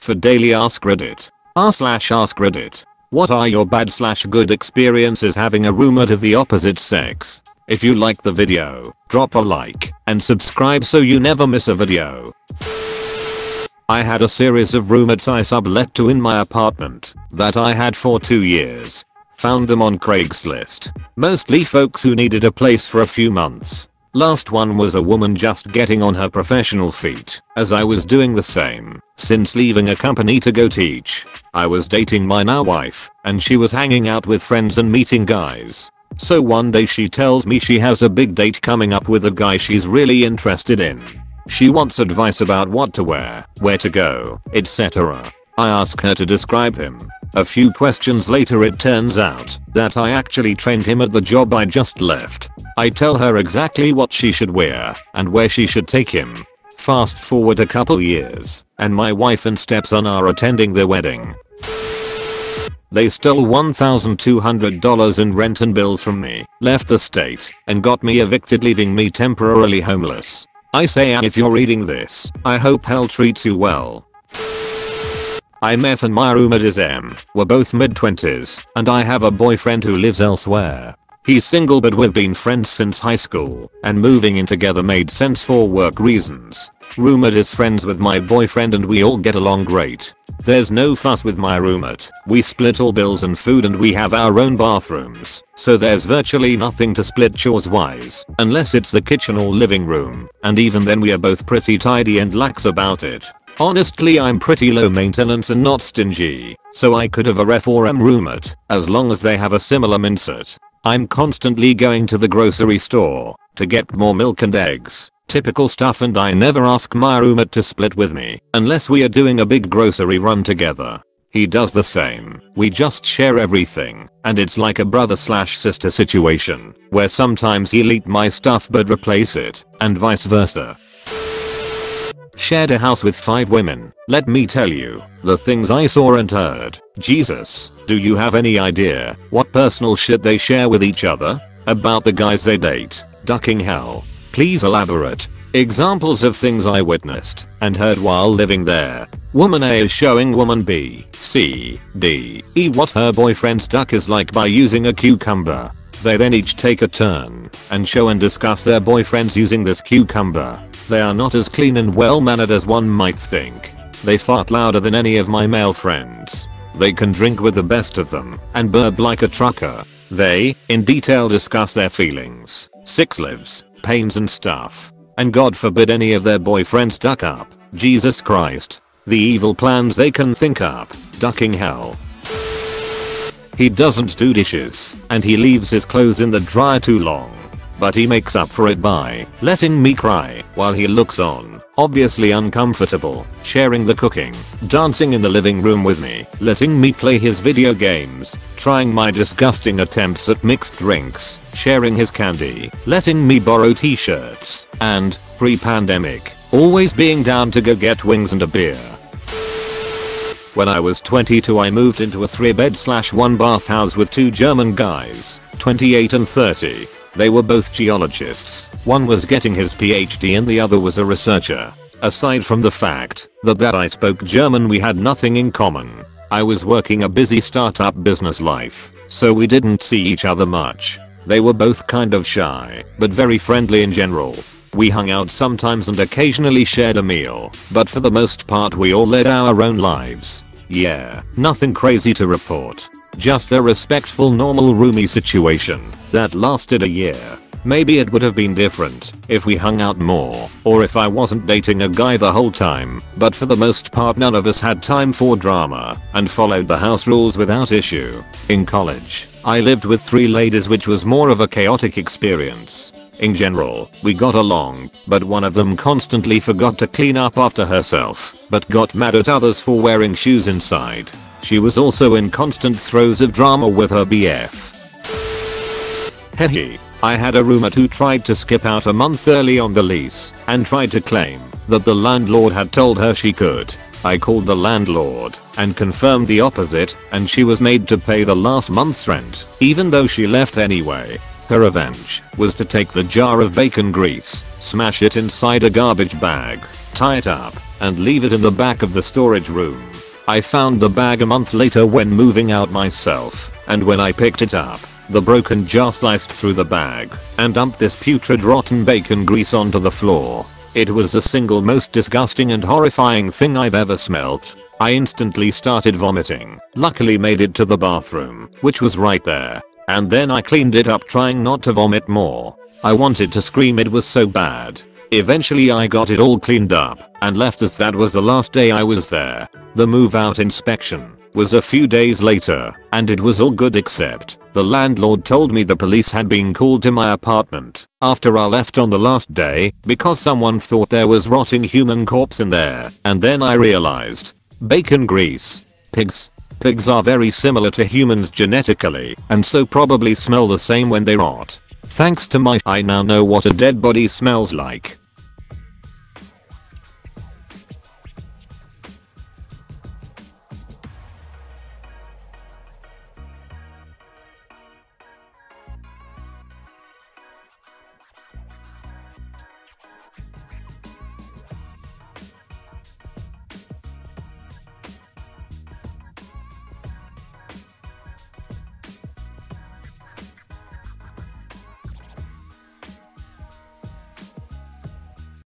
For daily Ask Reddit. r/Ask Reddit. What are your bad/good experiences having a roommate of the opposite sex? If you like the video, drop a like and subscribe so you never miss a video. I had a series of roommates I sublet to in my apartment that I had for 2 years. Found them on Craigslist. Mostly folks who needed a place for a few months. Last one was a woman just getting on her professional feet, as I was doing the same, since leaving a company to go teach. I was dating my now wife, and she was hanging out with friends and meeting guys. So one day she tells me she has a big date coming up with a guy she's really interested in. She wants advice about what to wear, where to go, etc. I ask her to describe him. A few questions later it turns out that I actually trained him at the job I just left. I tell her exactly what she should wear and where she should take him. Fast forward a couple years, and my wife and stepson are attending their wedding. They stole $1,200 in rent and bills from me, left the state, and got me evicted, leaving me temporarily homeless. I say, if you're reading this, I hope hell treats you well. I met and my roommate is M. We're both mid-20s, and I have a boyfriend who lives elsewhere. He's single, but we've been friends since high school, and moving in together made sense for work reasons. Roommate is friends with my boyfriend and we all get along great. There's no fuss with my roommate. We split all bills and food and we have our own bathrooms, so there's virtually nothing to split chores wise, unless it's the kitchen or living room, and even then we are both pretty tidy and lax about it. Honestly, I'm pretty low maintenance and not stingy, so I could have a ref or M roommate, as long as they have a similar mindset. I'm constantly going to the grocery store to get more milk and eggs, typical stuff, and I never ask my roommate to split with me unless we are doing a big grocery run together. He does the same. We just share everything, and it's like a brother/sister situation, where sometimes he'll eat my stuff but replace it, and vice versa. Shared a house with 5 women. Let me tell you, the things I saw and heard. Jesus, do you have any idea what personal shit they share with each other? About the guys they date? Ducking hell. Please elaborate. Examples of things I witnessed and heard while living there. Woman A is showing woman B, C, D, E what her boyfriend's duck is like by using a cucumber. They then each take a turn and show and discuss their boyfriends using this cucumber. They are not as clean and well mannered as one might think. They fart louder than any of my male friends. They can drink with the best of them and burp like a trucker. They, in detail, discuss their feelings, sex lives, pains and stuff. And God forbid any of their boyfriends duck up. Jesus Christ. The evil plans they can think up. Ducking hell. He doesn't do dishes, and he leaves his clothes in the dryer too long. But he makes up for it by letting me cry while he looks on, obviously uncomfortable, sharing the cooking, dancing in the living room with me, letting me play his video games, trying my disgusting attempts at mixed drinks, sharing his candy, letting me borrow t-shirts, and, pre-pandemic, always being down to go get wings and a beer. When I was 22 I moved into a 3-bed/1 bath house with 2 German guys, 28 and 30. They were both geologists. One was getting his PhD and the other was a researcher. Aside from the fact that I spoke German, we had nothing in common. I was working a busy startup business life, so we didn't see each other much. They were both kind of shy, but very friendly in general. We hung out sometimes and occasionally shared a meal, but for the most part we all led our own lives. Yeah, nothing crazy to report. Just a respectful normal roomie situation that lasted a year. Maybe it would have been different if we hung out more, or if I wasn't dating a guy the whole time, but for the most part none of us had time for drama and followed the house rules without issue. In college, I lived with 3 ladies, which was more of a chaotic experience. In general, we got along, but one of them constantly forgot to clean up after herself, but got mad at others for wearing shoes inside. She was also in constant throes of drama with her BF. Hehe. I had a roommate who tried to skip out a month early on the lease and tried to claim that the landlord had told her she could. I called the landlord and confirmed the opposite, and she was made to pay the last month's rent, even though she left anyway. Her revenge was to take the jar of bacon grease, smash it inside a garbage bag, tie it up, and leave it in the back of the storage room. I found the bag a month later when moving out myself, and when I picked it up, the broken jar sliced through the bag and dumped this putrid rotten bacon grease onto the floor. It was the single most disgusting and horrifying thing I've ever smelt. I instantly started vomiting, luckily made it to the bathroom, which was right there, and then I cleaned it up trying not to vomit more. I wanted to scream, it was so bad. Eventually I got it all cleaned up and left as that was the last day I was there. The move out inspection was a few days later and it was all good except the landlord told me the police had been called to my apartment after I left on the last day because someone thought there was rotting human corpse in there, and then I realized bacon grease. Pigs are very similar to humans genetically and so probably smell the same when they rot. Thanks to I now know what a dead body smells like.